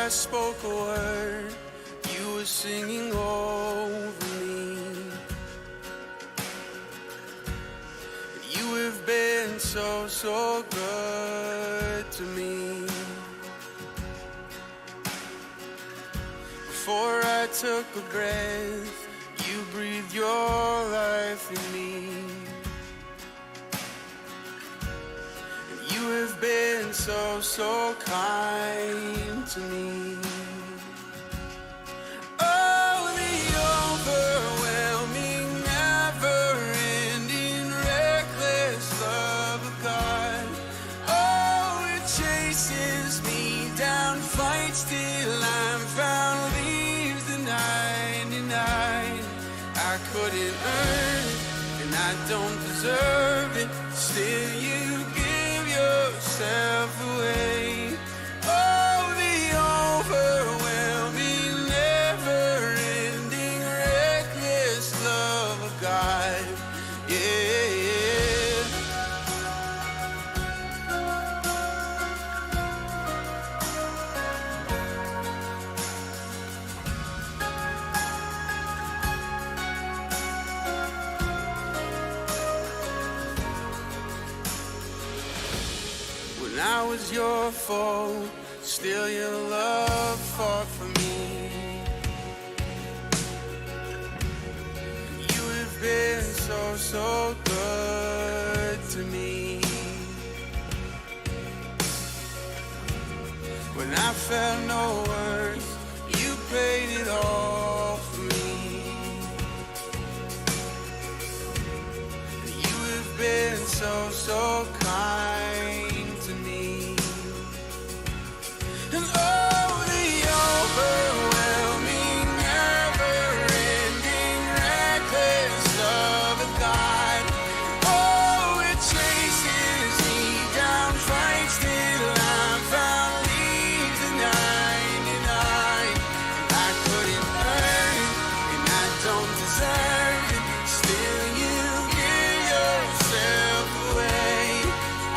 I spoke a word, you were singing over me. You have been so, so good to me. Before I took a breath, you breathed your life in me. And you have been so, so kind to me. Oh, the overwhelming, never-ending, reckless love of God. Oh, it chases me down, fights till I'm found, leaves the 99. I couldn't earn it, and I don't deserve it. Still, you give yourself away. Oh, the overwhelming, never-ending, reckless love of God. Yeah. When I was your foe, still your love fought for me. You have been so, so good to me. When I felt no worth, you paid it all for me. You have been so, so kind to me. And oh, the overwhelming, never-ending, reckless love of God. Oh, it chases me down, fights till I'm found, leaves the 99. I couldn't earn it, and I don't deserve it. Still, you give yourself away.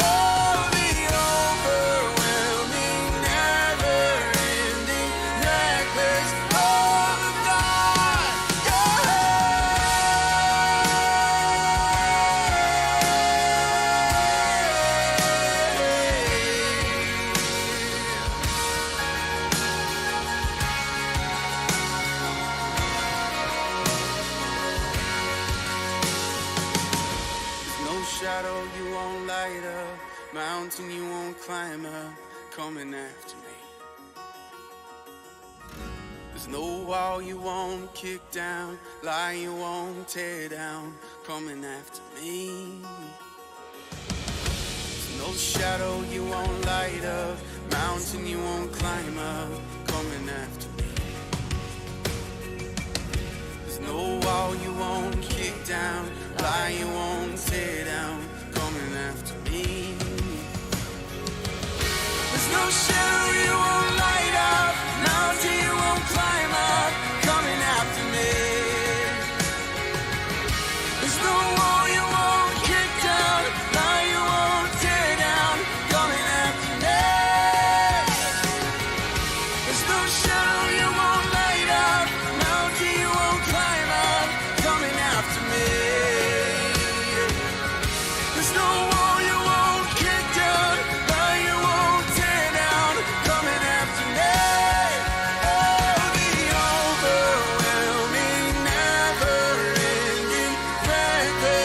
Oh, the overwhelming, never-ending, reckless love of God. There's no shadow you won't light up, mountain you won't climb up, coming after me. There's no wall you won't kick down, lie you won't tear down, coming after me. There's no shadow you won't light up, mountain you won't climb up, coming after me. There's no wall you won't kick down, lie you won't tear down, coming after me. There's no shadow you won't light up, mountain you won't climb up, coming after me. There's no wall you won't kick down, lie you won't tear down, coming after me. There's no shadow you won't light up, mountain you won't climb up, coming after me. There's no wall you won't kick down, lie you won't tear down, coming after me. Oh, the overwhelming, never-ending, reckless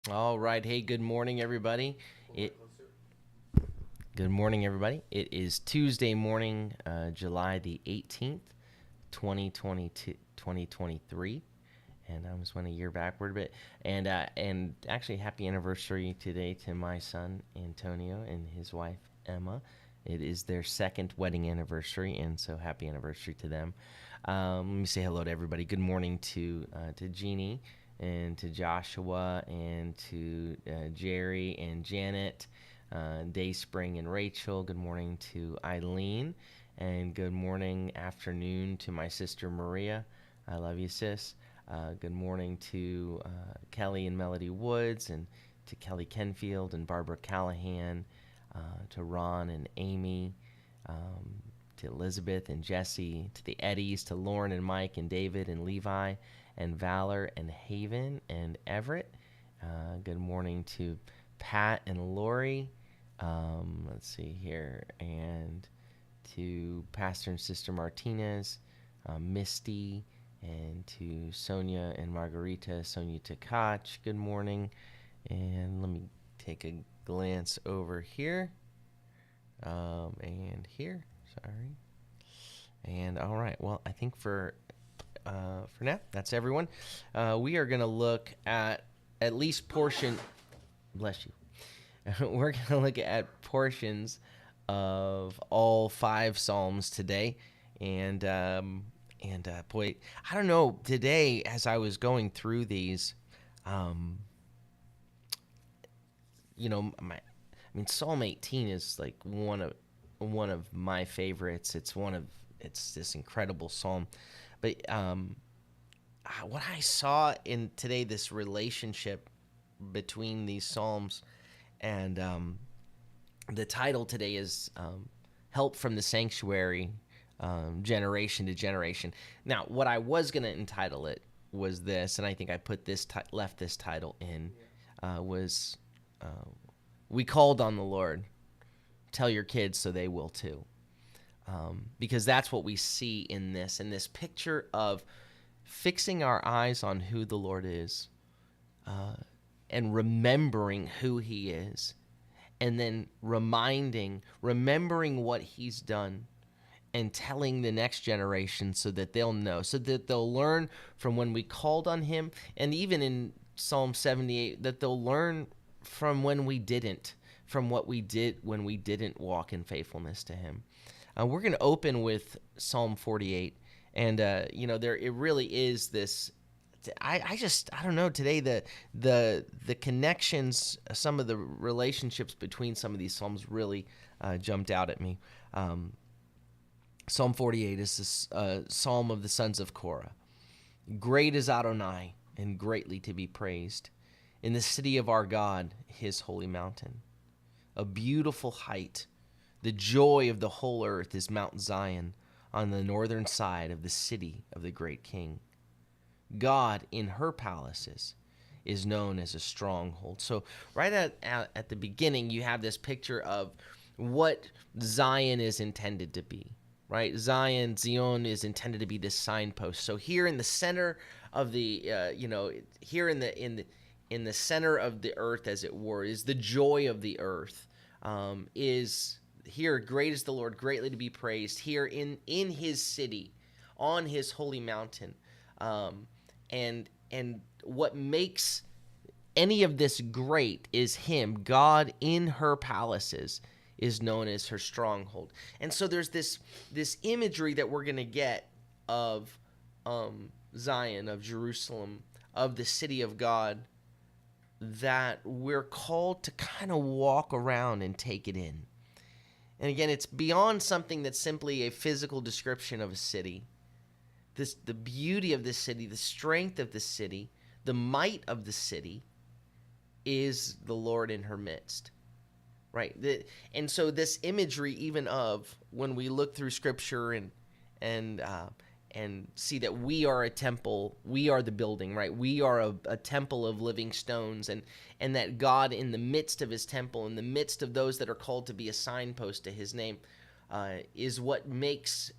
All right. Hey, good morning, everybody. Good morning, everybody. It is Tuesday morning, July the 18th, 2022, 2023. And I just went a year backward a bit. And actually, happy anniversary today to my son, Antonio, and his wife, Emma. It is their second wedding anniversary, and so happy anniversary to them. Let me say hello to everybody. Good morning to Jeannie and to Joshua and to Jerry and Janet, Dayspring and Rachel. Good morning to Eileen, and good morning, afternoon to my sister Maria. I love you, sis. Good morning to Kelly and Melody Woods, and to Kelly Kenfield and Barbara Callahan, to Ron and Amy, to Elizabeth and Jesse, to the Eddies, to Lauren and Mike and David and Levi and Valor and Haven and Everett. Good morning to Pat and Lori. Let's see here. And to Pastor and Sister Martinez, Misty, and to Sonia and Margarita, Sonia Takach, good morning. And let me take a glance over here. And here, sorry. And all right, well, I think for now, that's everyone. We are going to look at least portion, bless you. We're going to look at portions of all 5 Psalms today. And boy, I don't know, today as I was going through these, Psalm 18 is like one of my favorites. It's this incredible psalm. But what I saw in today, this relationship between these psalms, and the title today is "Help from the Sanctuary, Generation to Generation." Now, what I was going to entitle it was this, and I think I put this left this title in, was "We Called on the Lord. Tell your kids so they will too." Because that's what we see in this picture of fixing our eyes on who the Lord is, and remembering who he is, and then remembering what he's done, and telling the next generation so that they'll know, so that they'll learn from when we called on him, and even in Psalm 78, that they'll learn from when we didn't, from what we did when we didn't walk in faithfulness to him. We're going to open with Psalm 48, and there it really is this. I don't know, today the connections, some of the relationships between some of these psalms really jumped out at me. Psalm 48 is this psalm of the sons of Korah. Great is Adonai, and greatly to be praised in the city of our God, his holy mountain. A beautiful height, the joy of the whole earth is Mount Zion on the northern side of the city of the great king. God in her palaces is known as a stronghold. So right at the beginning, you have this picture of what Zion is intended to be, right? Zion is intended to be this signpost. So here in the center of the, here in the center of the earth, as it were, is the joy of the earth. Is here, great is the Lord, greatly to be praised. Here in his city, on his holy mountain. And what makes any of this great is him. God in her palaces is known as her stronghold. And so there's this imagery that we're going to get of Zion, of Jerusalem, of the city of God, that we're called to kind of walk around and take it in. And again, it's beyond something that's simply a physical description of a city. The beauty of this city, the strength of the city, the might of the city is the Lord in her midst, right? And so this imagery, even of when we look through Scripture and see that we are a temple, we are the building, right? We are a temple of living stones, and that God in the midst of his temple, in the midst of those that are called to be a signpost to his name, is what makes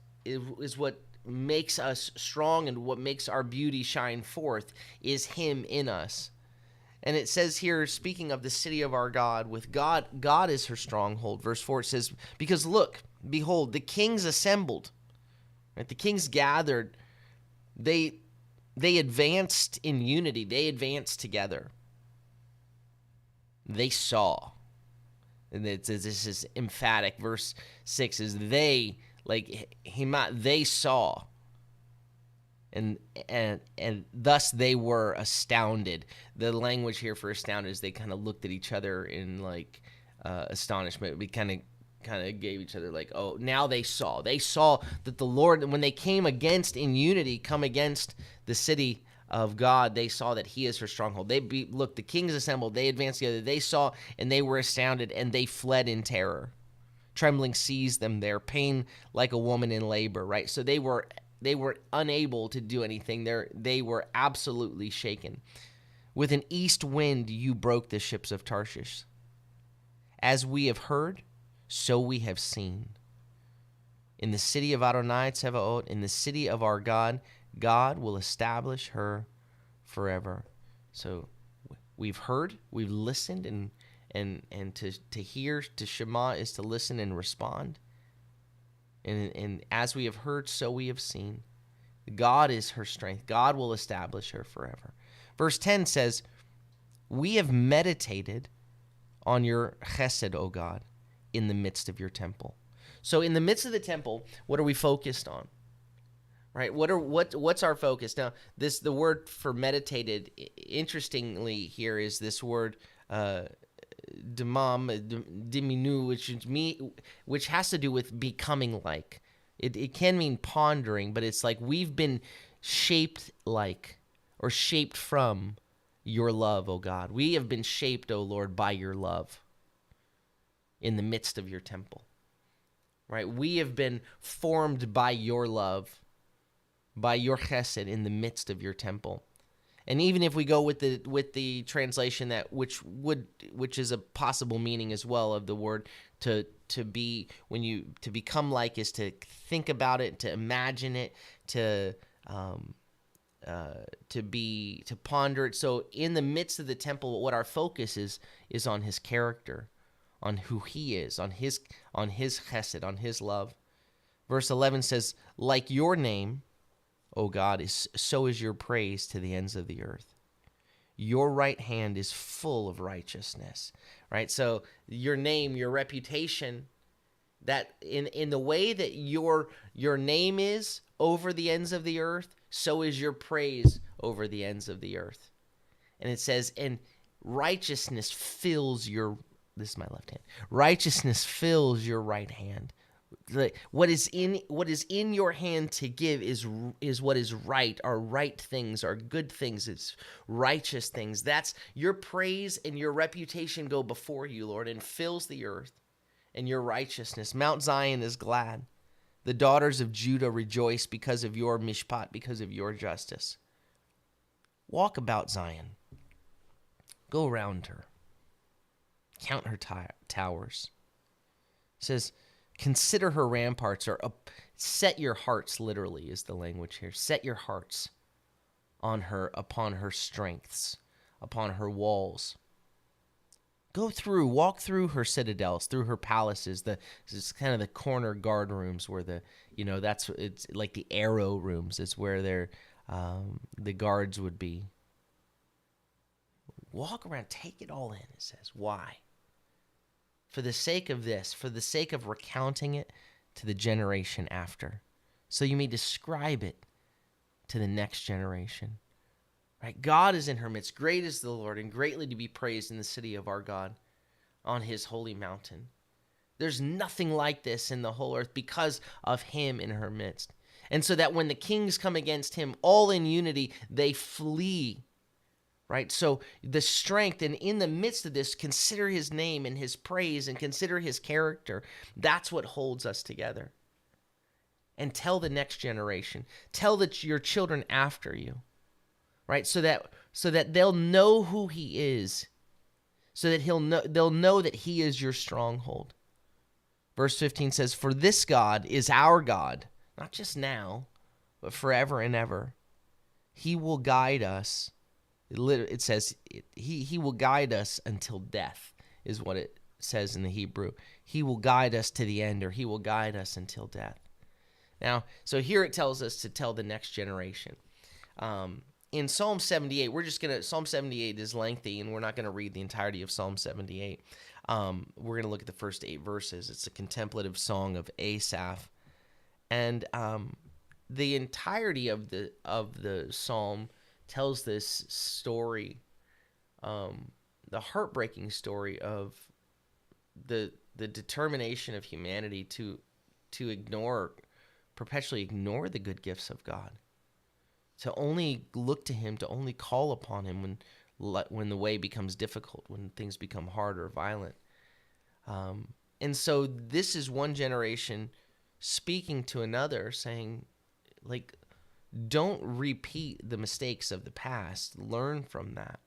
us strong, and what makes our beauty shine forth is him in us. And it says here, speaking of the city of our God, with God is her stronghold. Verse 4, it says, because look, behold, the kings assembled, right? The kings gathered. They advanced in unity. They advanced together. They saw. And this is emphatic. Verse 6 is they, like, they saw. And thus they were astounded. The language here for astounded is they kind of looked at each other in like astonishment. We kind of gave each other like, oh, now they saw that the Lord, when they came against in unity, come against the city of God, they saw that he is her stronghold. Look, the kings assembled, they advanced together, they saw, and they were astounded, and they fled in terror. Trembling seized them there, pain like a woman in labor, right? So they were unable to do anything. They were absolutely shaken. With an east wind you broke the ships of Tarshish. As we have heard, so we have seen. In the city of Adonai Tzevaot, in the city of our God, God will establish her forever. So we've heard, we've listened, and to hear, to Shema is to listen and respond. And as we have heard, so we have seen. God is her strength. God will establish her forever. Verse 10 says, we have meditated on your chesed, O God, in the midst of your temple. So in the midst of the temple, what are we focused on? Right? What's our focus? Now, the word for meditated, interestingly here, is this word diminu, which has to do with becoming like. It can mean pondering, but it's like we've been shaped like, or shaped from your love, O God. We have been shaped, O Lord, by your love in the midst of your temple. Right? We have been formed by your love, by your chesed in the midst of your temple. And even if we go with the translation that which is a possible meaning as well of the word to become like is to think about it, to imagine it, to ponder it. So in the midst of the temple, what our focus is on his character, on who he is, on his chesed, on his love. Verse 11 says, like your name, O God, so is your praise to the ends of the earth. Your right hand is full of righteousness, right? So your name, your reputation, that in the way that your name is over the ends of the earth, so is your praise over the ends of the earth. And it says, and righteousness fills your, this is my left hand, righteousness fills your right hand. What is in your hand to give is what is right, are right things, are good things, it's righteous things. That's your praise and your reputation go before you, Lord, and fills the earth, and your righteousness. Mount Zion is glad. The daughters of Judah rejoice because of your mishpat, because of your justice. Walk about Zion. Go around her. Count her towers. It says, consider her ramparts, or set your hearts, literally is the language here. Set your hearts on her, upon her strengths, upon her walls. Walk through her citadels, through her palaces. It's kind of the corner guard rooms where it's like the arrow rooms. It's where the guards would be. Walk around, take it all in, it says. Why? For the sake of this, for the sake of recounting it to the generation after, so you may describe it to the next generation. Right? God is in her midst. Great is the Lord, and greatly to be praised in the city of our God, on his holy mountain. There's nothing like this in the whole earth because of him in her midst. And so that when the kings come against him, all in unity, they flee. Right? So the strength, and in the midst of this, consider his name and his praise, and consider his character. That's what holds us together. And tell the next generation. Tell your children after you. Right? So that they'll know who he is. So that they'll know that he is your stronghold. Verse 15 says, for this God is our God, not just now, but forever and ever. He will guide us It says he will guide us until death is what it says in the Hebrew. He will guide us to the end, or he will guide us until death. Now, so here it tells us to tell the next generation. In Psalm 78, Psalm 78 is lengthy, and we're not going to read the entirety of Psalm 78. We're going to look at the first 8 verses. It's a contemplative song of Asaph. And the entirety of the psalm tells this story, the heartbreaking story of the determination of humanity to perpetually ignore the good gifts of God, to only look to him, to only call upon him when the way becomes difficult, when things become hard or violent. And so this is one generation speaking to another, saying, like, don't repeat the mistakes of the past. Learn from that.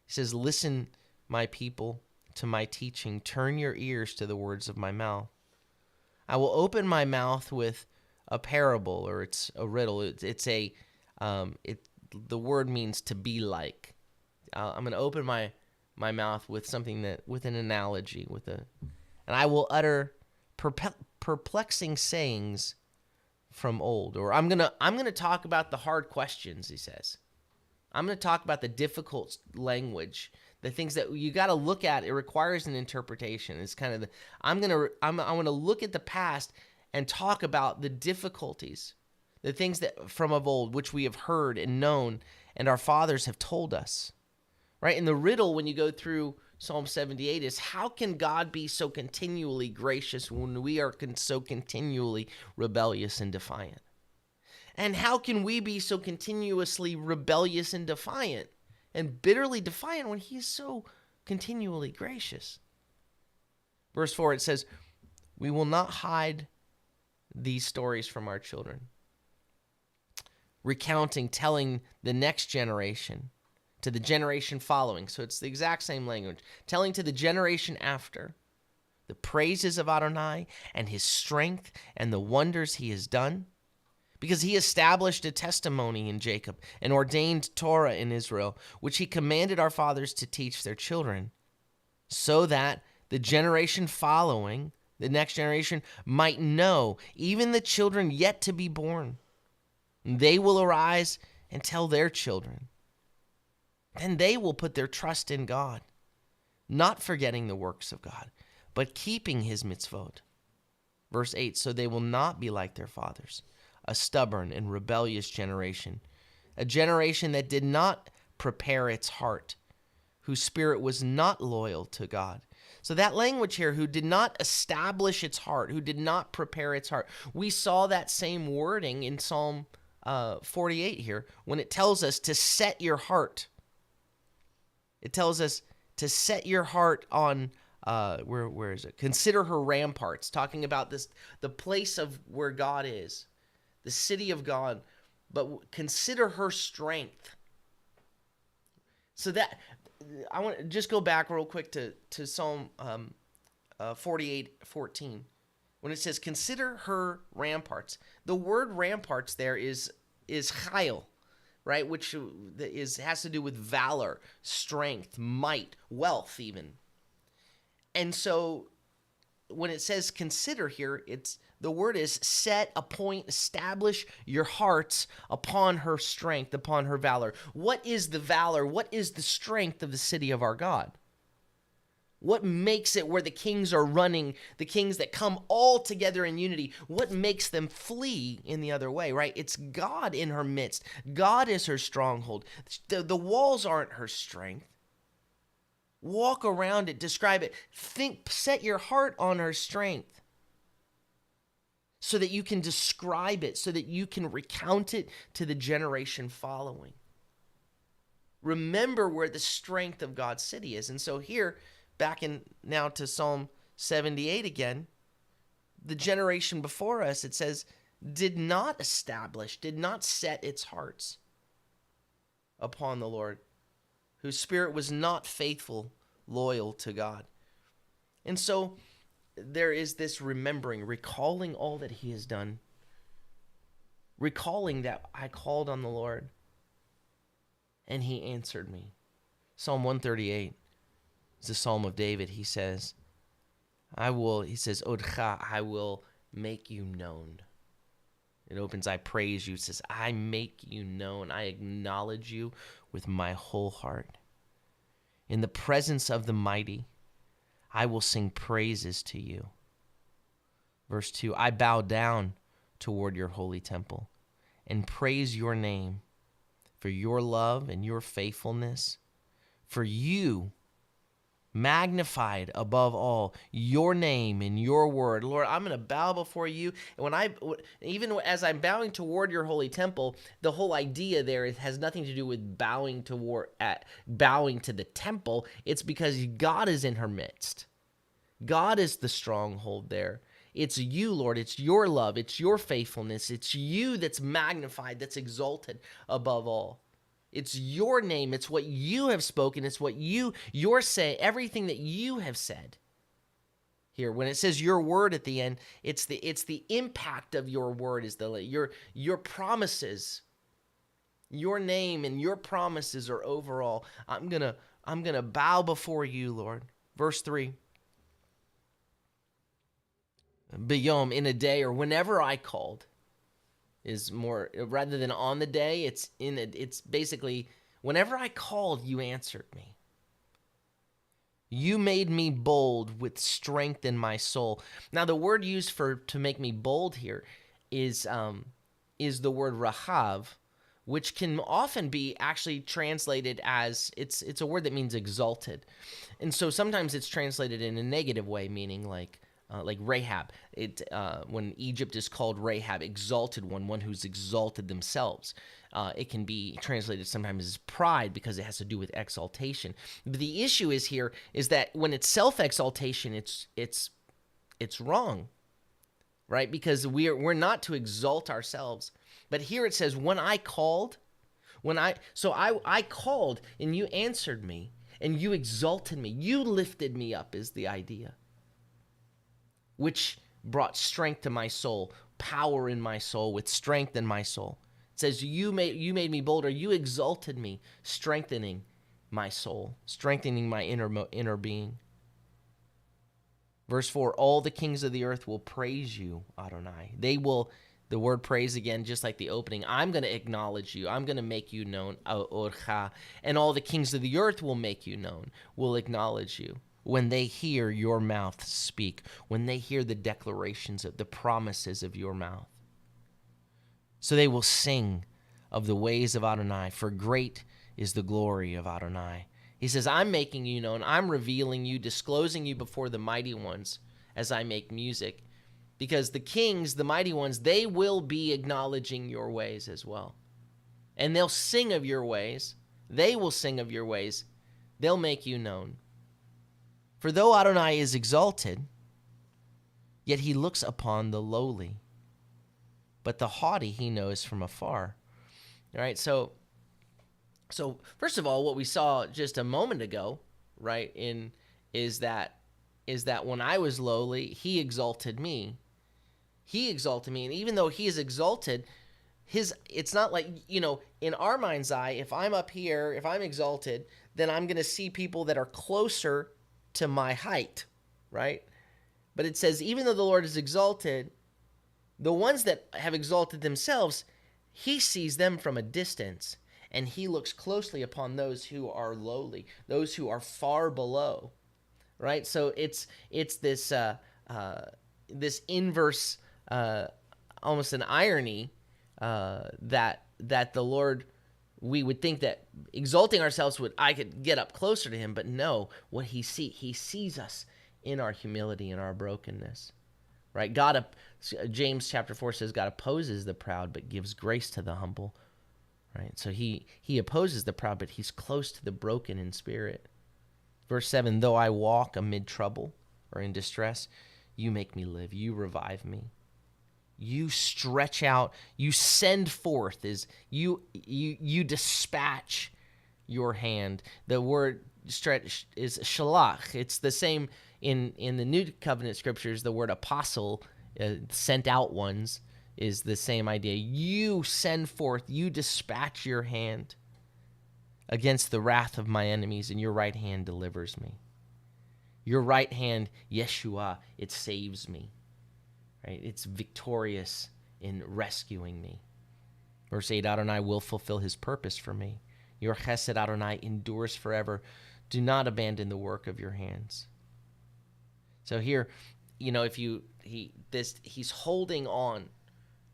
He says, listen, my people, to my teaching. Turn your ears to the words of my mouth. I will open my mouth with a parable, or it's a riddle. The word means to be like. I'm going to open my mouth with something with an analogy, and I will utter perplexing sayings from old. Or I'm gonna talk about the hard questions. He says, I'm gonna talk about the difficult language, the things that you got to look at. It requires an interpretation. It's kind of I want to look at the past and talk about the difficulties, the things that from of old, which we have heard and known, and our fathers have told us. Right? And the riddle when you go through Psalm 78 is, how can God be so continually gracious when we are so continually rebellious and defiant? And how can we be so continuously rebellious and defiant and bitterly defiant when he is so continually gracious? Verse 4, it says, we will not hide these stories from our children, telling the next generation, to the generation following. So it's the exact same language. Telling to the generation after the praises of Adonai and his strength and the wonders he has done. Because he established a testimony in Jacob and ordained Torah in Israel, which he commanded our fathers to teach their children, so that the generation following, the next generation, might know, even the children yet to be born. They will arise and tell their children. Then they will put their trust in God, not forgetting the works of God, but keeping his mitzvot. Verse 8, so they will not be like their fathers, a stubborn and rebellious generation, a generation that did not prepare its heart, whose spirit was not loyal to God. So that language here, who did not establish its heart, who did not prepare its heart. We saw that same wording in Psalm 48 here, when it tells us to set your heart. It tells us to set your heart on, where is it? Consider her ramparts, talking about the place of where God is, the city of God, but consider her strength. So that, I want to just go back real quick to Psalm 48:14, when it says, consider her ramparts. The word ramparts there is chayil, right? Which has to do with valor, strength, might, wealth even. And so when it says consider here, the word is set, appoint, establish your hearts upon her strength, upon her valor. What is the valor? What is the strength of the city of our God? What makes it where the kings are running, the kings that come all together in unity? What makes them flee in the other way, right? It's God in her midst. God is her stronghold. The walls aren't her strength. Walk around it, describe it. Set your heart on her strength so that you can describe it, so that you can recount it to the generation following. Remember where the strength of God's city is. And so here, back in now to Psalm 78 again, the generation before us, it says, did not establish, did not set its hearts upon the Lord, whose spirit was not faithful, loyal to God. And so there is this remembering, recalling all that he has done, recalling that I called on the Lord and he answered me. Psalm 138 is a psalm of David. He says, Odcha, I will make you known. It opens, I praise you. It says, I make you known. I acknowledge you with my whole heart. In the presence of the mighty, I will sing praises to you. Verse 2, I bow down toward your holy temple and praise your name for your love and your faithfulness. For you magnified above all your name and your word. Lord, I'm going to bow before you. And even as I'm bowing toward your holy temple, the whole idea there has nothing to do with bowing to the temple. It's because God is in her midst. God is the stronghold there. It's you, Lord. It's your love. It's your faithfulness. It's you that's magnified, that's exalted above all. It's your name. It's what you have spoken. It's what you're saying, everything that you have said. Here, when it says your word at the end, it's the impact of your word, is your promises. Your name and your promises are overall. I'm gonna bow before you, Lord. Verse 3. Biyom, in a day, or whenever I called, is more, rather than on the day, it's basically whenever I called, you answered me. You made me bold with strength in my soul. Now, the word used to make me bold here is the word rahav, which can often be actually translated as, it's a word that means exalted. And so sometimes it's translated in a negative way, meaning like Rahab. When Egypt is called Rahab, exalted one who's exalted themselves. It can be translated sometimes as pride because it has to do with exaltation. But the issue is that when it's self-exaltation, it's wrong, right? Because we're not to exalt ourselves. But here it says, when I called, I called and you answered me and you exalted me. You lifted me up is the idea, which brought strength to my soul, power in my soul, with strength in my soul. It says, you made me bolder. You exalted me, strengthening my soul, strengthening my inner being. Verse 4, all the kings of the earth will praise you, Adonai. They will, the word praise again, just like the opening, I'm going to acknowledge you. I'm going to make you known, Orcha. And all the kings of the earth will make you known, will acknowledge you. When they hear your mouth speak, when they hear the declarations of the promises of your mouth. So they will sing of the ways of Adonai, for great is the glory of Adonai. He says, I'm making you known, I'm revealing you, disclosing you before the mighty ones as I make music. Because the kings, the mighty ones, they will be acknowledging your ways as well. And they'll sing of your ways. They will sing of your ways. They'll make you known. For though Adonai is exalted, yet he looks upon the lowly, but the haughty he knows from afar. All right, so first of all, what we saw just a moment ago, right, is that when I was lowly, he exalted me. He exalted me, and even though he is exalted, it's not like, in our mind's eye, if I'm up here, if I'm exalted, then I'm going to see people that are closer to my height, right? But it says, even though the Lord is exalted, the ones that have exalted themselves, he sees them from a distance, and he looks closely upon those who are lowly, those who are far below, right? So it's this this inverse, almost an irony, that the Lord, we would think that exalting ourselves I could get up closer to him, but no, what he sees us in our humility and our brokenness, right? James chapter 4 says, God opposes the proud, but gives grace to the humble, right? So he opposes the proud, but he's close to the broken in spirit. Verse 7, though I walk amid trouble or in distress, you make me live, you revive me. You stretch out, you send forth, you dispatch your hand. The word stretch is shalach. It's the same in the New Covenant scriptures. The word apostle, sent out ones, is the same idea. You send forth, you dispatch your hand. against the wrath of my enemies, and your right hand delivers me. Your right hand, Yeshua, it saves me. Right? It's victorious in rescuing me. Verse 8, Adonai will fulfill his purpose for me. Your chesed, Adonai, endures forever. Do not abandon the work of your hands. So here, he's holding on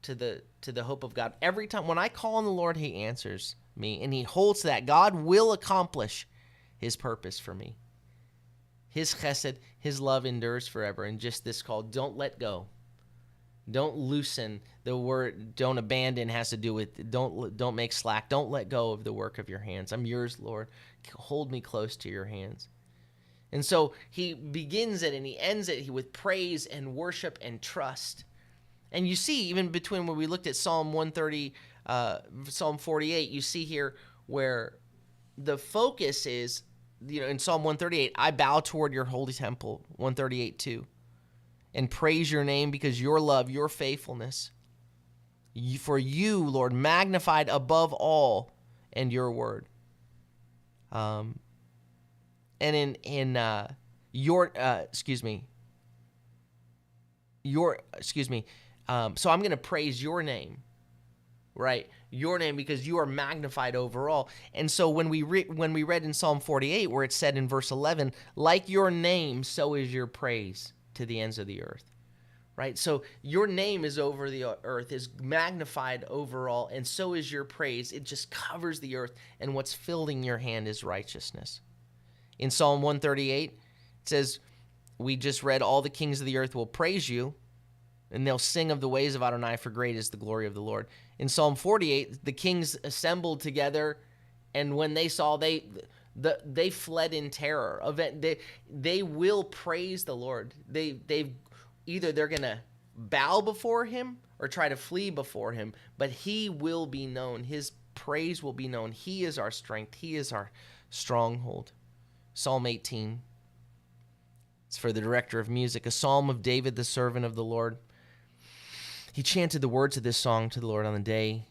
to the hope of God. Every time when I call on the Lord, he answers me, and he holds to that. God will accomplish his purpose for me. His chesed, his love endures forever. And just this call, don't let go. Don't loosen. The word don't abandon has to do with don't make slack. Don't let go of the work of your hands. I'm yours, Lord. Hold me close to your hands. And so he begins it and he ends it with praise and worship and trust. And you see, even between when we looked at Psalm 130, Psalm 48, you see here where the focus is, in Psalm 138, I bow toward your holy temple, 138 too, and praise your name because your love, your faithfulness, for you, Lord, magnified above all, and your word. And so I'm going to praise your name, right? Your name, because you are magnified overall. And so when we read in Psalm 48, where it said in verse 11, like your name, so is your praise to the ends of the earth, right? So your name is over the earth, is magnified overall, and so is your praise. It just covers the earth, and what's filling your hand is righteousness. In Psalm 138, it says, we just read, all the kings of the earth will praise you, and they'll sing of the ways of Adonai, for great is the glory of the Lord. In Psalm 48, the kings assembled together, and when they saw, they fled in terror. They will praise the Lord. They're going to bow before him or try to flee before him, but he will be known. His praise will be known. He is our strength. He is our stronghold. Psalm 18. It's for the director of music, a psalm of David, the servant of the Lord. He chanted the words of this song to the Lord on the day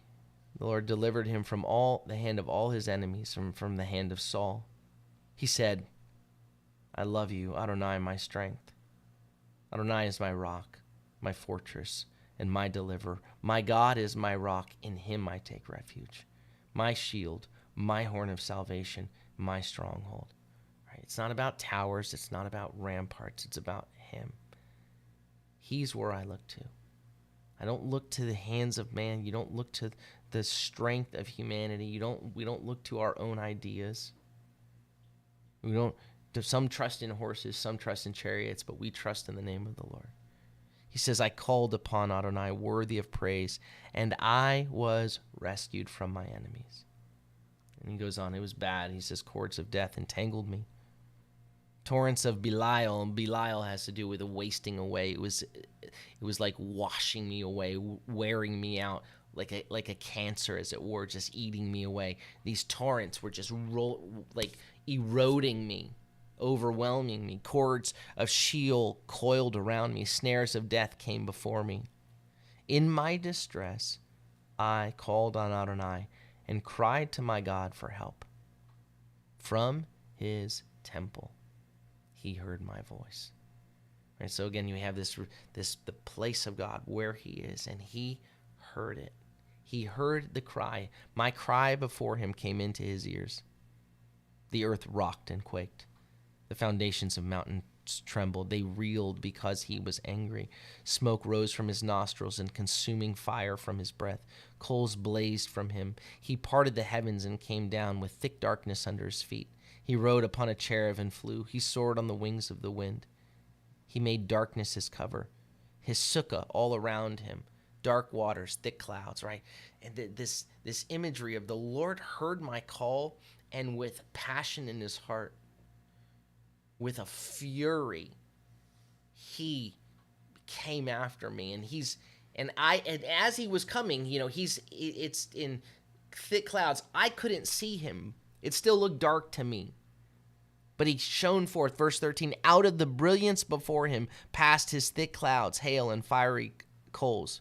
the Lord delivered him from the hand of all his enemies, from the hand of Saul. He said, I love you, Adonai, my strength. Adonai is my rock, my fortress, and my deliverer. My God is my rock, in him I take refuge. My shield, my horn of salvation, my stronghold. Right? It's not about towers, it's not about ramparts, it's about him. He's where I look to. I don't look to the hands of man. You don't look to the strength of humanity. We don't look to our own ideas. Some trust in horses, some trust in chariots, but we trust in the name of the Lord. He says, I called upon Adonai, worthy of praise, and I was rescued from my enemies. And he goes on, it was bad. He says, cords of death entangled me. Torrents of Belial, and Belial has to do with a wasting away. It was like washing me away, wearing me out, like a cancer, as it were, just eating me away. These torrents were just eroding me, overwhelming me. Cords of Sheol coiled around me. Snares of death came before me. In my distress, I called on Adonai and cried to my God for help. From his temple, he heard my voice. Right, so again, you have the place of God where he is, and he heard it. He heard the cry. My cry before him came into his ears. The earth rocked and quaked. The foundations of mountains trembled. They reeled because he was angry. Smoke rose from his nostrils and consuming fire from his breath. Coals blazed from him. He parted the heavens and came down with thick darkness under his feet. He rode upon a cherub and flew. He soared on the wings of the wind. He made darkness his cover, his sukkah all around him, dark waters, thick clouds, right? And this imagery of the Lord heard my call, and with passion in his heart, with a fury, he came after me. And as he was coming, it's in thick clouds. I couldn't see him. It still looked dark to me. But he shone forth, verse 13, out of the brilliance before him, past his thick clouds, hail and fiery coals.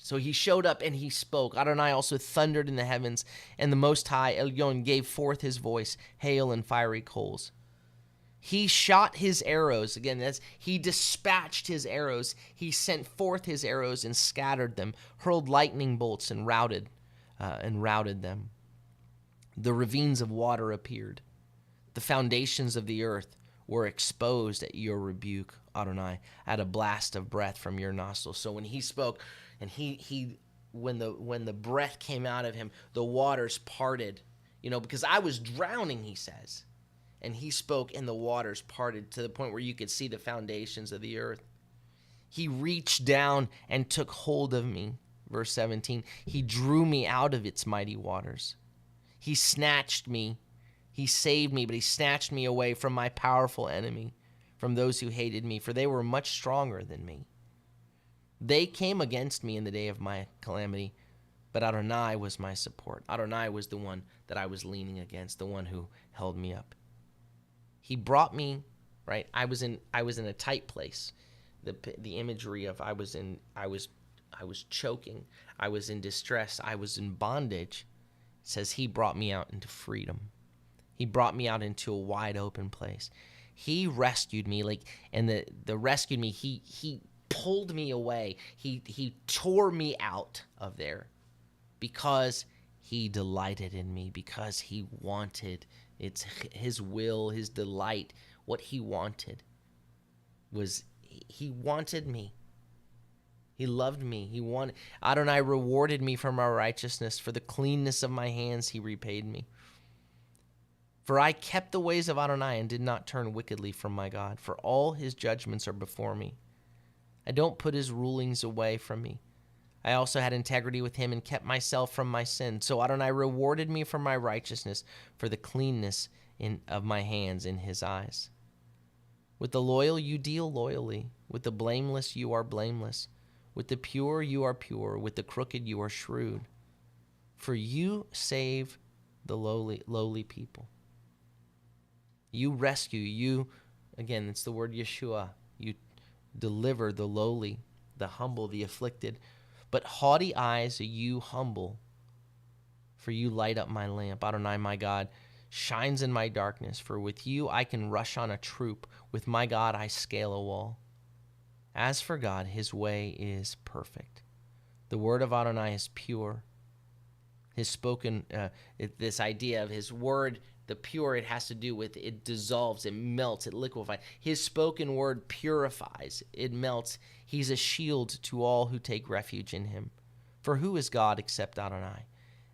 So he showed up and he spoke. Adonai also thundered in the heavens, and the Most High, Elyon, gave forth his voice, hail and fiery coals. He shot his arrows. Again, he dispatched his arrows. He sent forth his arrows and scattered them, hurled lightning bolts and routed them. The ravines of water appeared. The foundations of the earth were exposed at your rebuke, Adonai, at a blast of breath from your nostrils. So when he spoke, and when the breath came out of him, the waters parted. Because I was drowning, he says. And he spoke, and the waters parted to the point where you could see the foundations of the earth. He reached down and took hold of me. Verse 17, he drew me out of its mighty waters. He snatched me. He saved me, but he snatched me away from my powerful enemy, from those who hated me, for they were much stronger than me. They came against me in the day of my calamity, but Adonai was my support. Adonai was the one that I was leaning against, the one who held me up. He brought me, right? I was in a tight place. The imagery of I was choking. I was in distress. I was in bondage. It says he brought me out into freedom. He brought me out into a wide open place. He rescued me, and the rescued me. He pulled me away. He tore me out of there because he delighted in me, because he wanted. It's his will, his delight. What he wanted was he wanted me. He loved me. Adonai rewarded me for my righteousness. For the cleanness of my hands, he repaid me. For I kept the ways of Adonai and did not turn wickedly from my God. For all his judgments are before me. I don't put his rulings away from me. I also had integrity with him and kept myself from my sin. So Adonai rewarded me for my righteousness, for the cleanness of my hands in his eyes. With the loyal you deal loyally. With the blameless you are blameless. With the pure you are pure. With the crooked you are shrewd. For you save the lowly people. You rescue, again, it's the word Yeshua. You deliver the lowly, the humble, the afflicted. But haughty eyes you humble, for you light up my lamp. Adonai, my God, shines in my darkness. For with you I can rush on a troop. With my God I scale a wall. As for God, his way is perfect. The word of Adonai is pure. His spoken, this idea of his word, the pure, it has to do with it dissolves, it melts, it liquefies. His spoken word purifies, it melts. He's a shield to all who take refuge in him. For who is God except Adonai?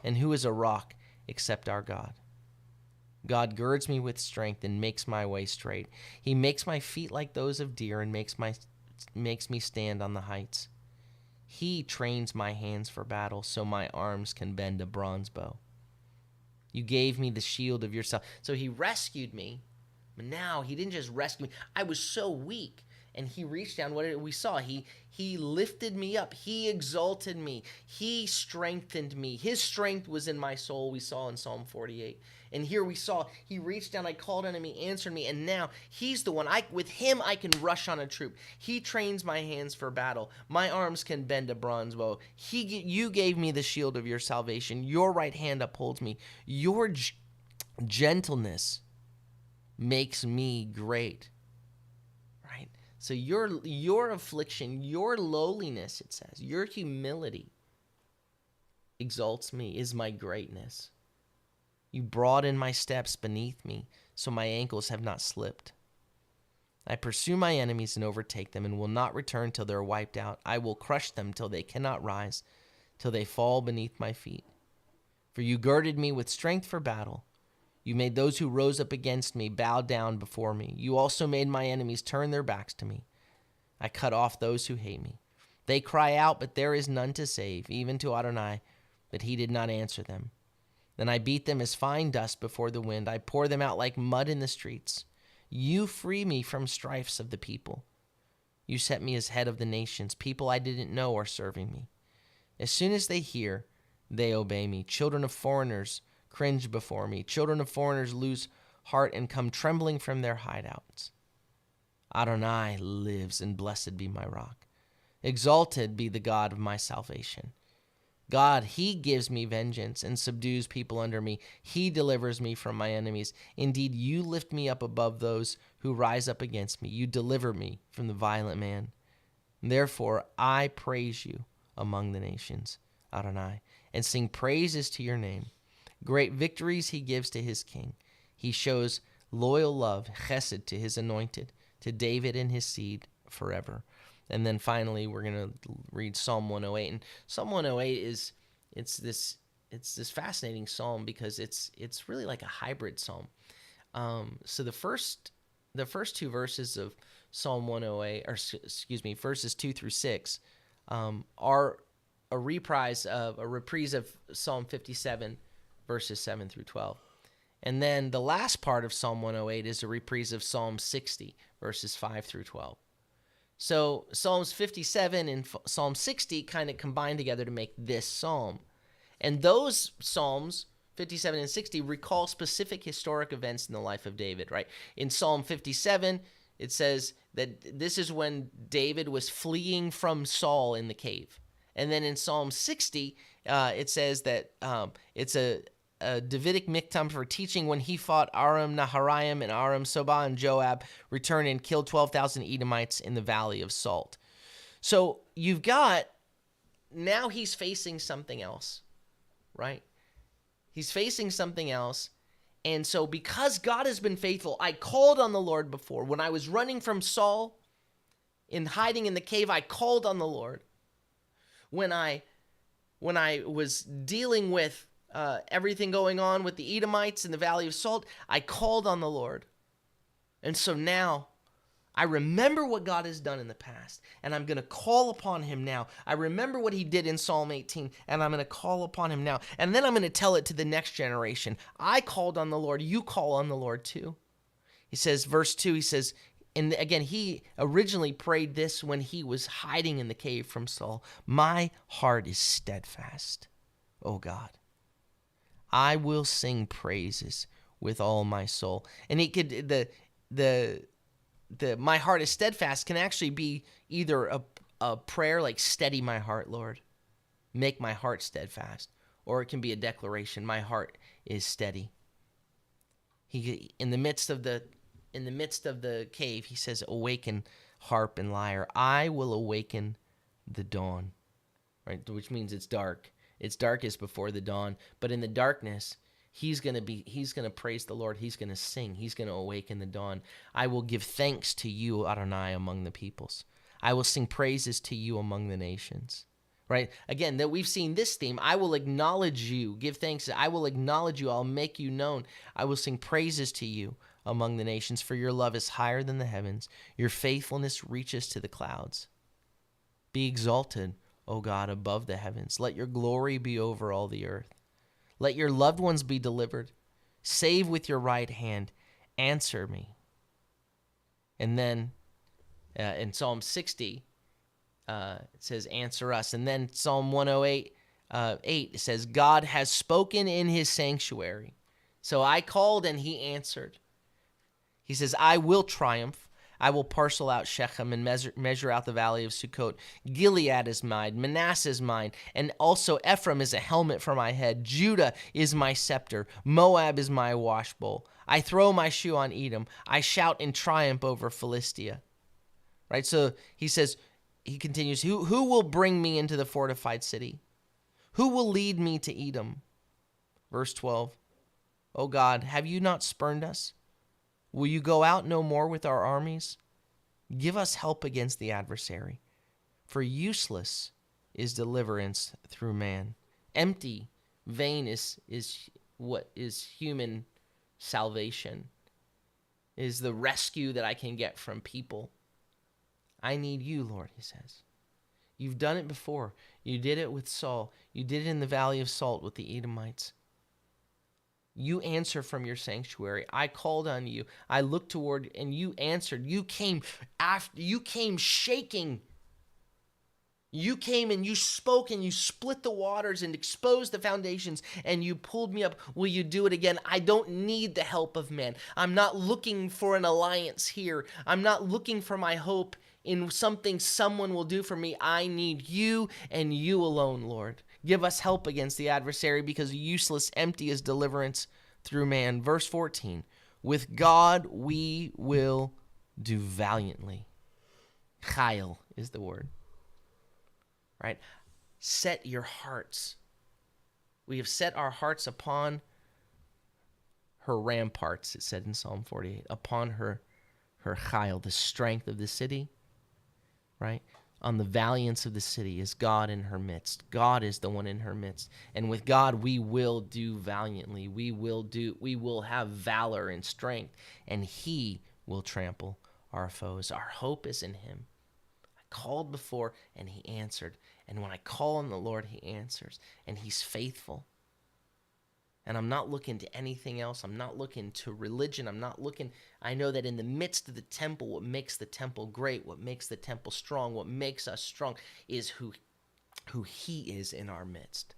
And who is a rock except our God? God girds me with strength and makes my way straight. He makes my feet like those of deer and makes me stand on the heights. He trains my hands for battle so my arms can bend a bronze bow. You gave me the shield of yourself. So he rescued me, but now he didn't just rescue me. I was so weak, and he reached down. What did we saw? He lifted me up. He exalted me. He strengthened me. His strength was in my soul, we saw in Psalm 48. And here we saw he reached down, I called on him, he answered me, and now he's the one. With him I can rush on a troop. He trains my hands for battle. My arms can bend a bronze bow. You gave me the shield of your salvation. Your right hand upholds me. Your gentleness makes me great. Right? So your affliction, your lowliness, it says, your humility exalts me, is my greatness. You broaden my steps beneath me, so my ankles have not slipped. I pursue my enemies and overtake them, and will not return till they're wiped out. I will crush them till they cannot rise, till they fall beneath my feet. For you girded me with strength for battle. You made those who rose up against me bow down before me. You also made my enemies turn their backs to me. I cut off those who hate me. They cry out, but there is none to save, even to Adonai, but he did not answer them. Then I beat them as fine dust before the wind. I pour them out like mud in the streets. You free me from strifes of the people. You set me as head of the nations. People I didn't know are serving me. As soon as they hear, they obey me. Children of foreigners cringe before me. Children of foreigners lose heart and come trembling from their hideouts. Adonai lives, and blessed be my rock. Exalted be the God of my salvation. God, he gives me vengeance and subdues people under me. He delivers me from my enemies. Indeed, you lift me up above those who rise up against me. You deliver me from the violent man. Therefore, I praise you among the nations, Adonai, and sing praises to your name. Great victories he gives to his king. He shows loyal love, chesed, to his anointed, to David and his seed forever. And then finally, we're going to read Psalm 108. And Psalm 108 is it's this fascinating psalm because it's really like a hybrid psalm. So the first two verses of Psalm 108, or excuse me, verses 2 through 6, are a reprise of Psalm 57, verses 7 through 12. And then the last part of Psalm 108 is a reprise of Psalm 60, verses 5 through 12. So Psalms 57 and Psalm 60 kind of combine together to make this psalm. And those psalms, 57 and 60, recall specific historic events in the life of David, right? In Psalm 57, it says that this is when David was fleeing from Saul in the cave. And then in Psalm 60, it says that it's a Davidic miktam for teaching when he fought Aram Naharaim and Aram Sobah, and Joab returned and killed 12,000 Edomites in the Valley of Salt. So you've got, now he's facing something else, right? He's facing something else. And so because God has been faithful, I called on the Lord before. When I was running from Saul in hiding in the cave, I called on the Lord. When I was dealing with everything going on with the Edomites in the Valley of Salt, I called on the Lord. And so now I remember what God has done in the past, and I'm going to call upon him now. I remember what he did in Psalm 18, and I'm going to call upon him now. And then I'm going to tell it to the next generation. I called on the Lord. You call on the Lord too. He says, verse 2, he says, and again, he originally prayed this when he was hiding in the cave from Saul. My heart is steadfast, O God. I will sing praises with all my soul. And he could the my heart is steadfast can actually be either a prayer like steady my heart, Lord, make my heart steadfast, or it can be a declaration, my heart is steady. He in the midst of the cave, he says, awaken harp and lyre. I will awaken the dawn, right? Which means it's dark. It's darkest before the dawn, but in the darkness, he's going to praise the Lord. He's going to sing. He's going to awaken the dawn. I will give thanks to you, Adonai, among the peoples. I will sing praises to you among the nations. Right? Again, that we've seen this theme. I will acknowledge you. Give thanks. I will acknowledge you. I'll make you known. I will sing praises to you among the nations, for your love is higher than the heavens. Your faithfulness reaches to the clouds. Be exalted, O God, above the heavens. Let your glory be over all the earth. Let your loved ones be delivered. Save with your right hand. Answer me. And then in Psalm 60, it says, answer us. And then Psalm 108, 8, it says, God has spoken in his sanctuary. So I called and he answered. He says, I will triumph. I will parcel out Shechem and measure out the valley of Sukkot. Gilead is mine, Manasseh is mine, and also Ephraim is a helmet for my head. Judah is my scepter. Moab is my washbowl. I throw my shoe on Edom. I shout in triumph over Philistia. Right? So he says, he continues, who will bring me into the fortified city? Who will lead me to Edom? Verse 12, O God, have you not spurned us? Will you go out no more with our armies? Give us help against the adversary, for useless is deliverance through man. Empty, vain is what is human salvation, is the rescue that I can get from people. I need you, Lord, he says. You've done it before. You did it with Saul. You did it in the Valley of Salt with the Edomites. You answer from your sanctuary. I called on you. I looked toward and you answered. You came shaking. You came and you spoke and you split the waters and exposed the foundations and you pulled me up. Will you do it again? I don't need the help of man. I'm not looking for an alliance here. I'm not looking for my hope in something someone will do for me. I need you and you alone, Lord. Give us help against the adversary, because useless, empty is deliverance through man. Verse 14, with God we will do valiantly. Chayil is the word, right? Set your hearts. We have set our hearts upon her ramparts, it said in Psalm 48, upon her chayil, the strength of the city, right? On the valiance of the city is God in her midst. God is the one in her midst. And with God, we will do valiantly. We will have valor and strength, and he will trample our foes. Our hope is in him. I called before, and he answered. And when I call on the Lord, he answers, and he's faithful. And I'm not looking to anything else. I'm not looking to religion. I know that in the midst of the temple, what makes the temple great, what makes the temple strong, what makes us strong is who he is in our midst.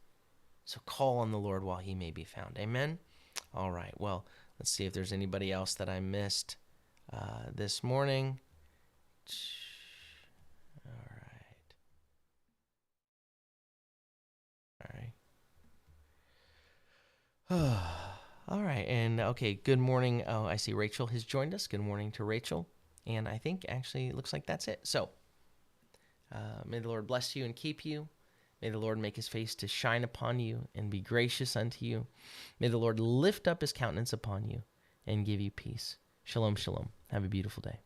So call on the Lord while he may be found. Amen? All right. Well, let's see if there's anybody else that I missed this morning. All right. All right, and okay, good morning. Oh, I see Rachel has joined us. Good morning to Rachel. And I think actually it looks like that's it. So may the Lord bless you and keep you. May the Lord make his face to shine upon you and be gracious unto you. May the Lord lift up his countenance upon you and give you peace. Shalom, shalom. Have a beautiful day.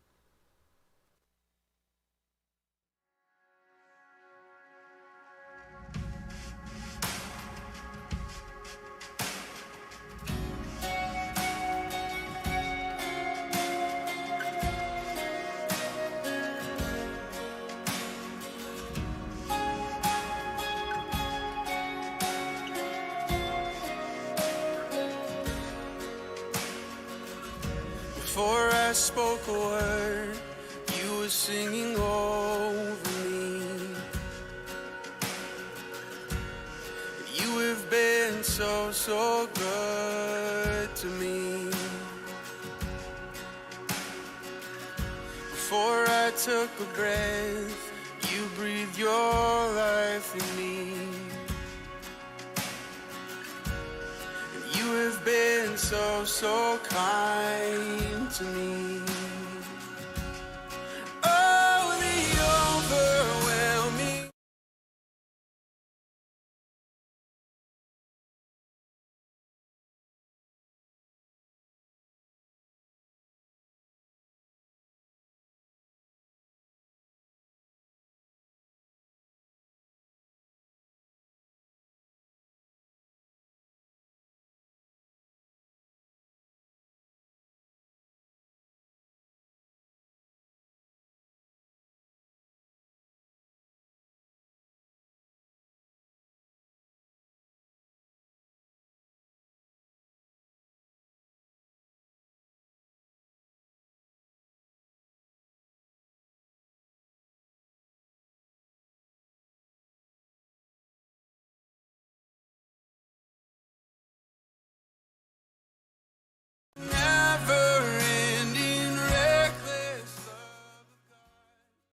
Before I spoke a word, you were singing over me. You have been so, so good to me. Before I took a breath, you breathed your life in me. You have been so, so kind to me.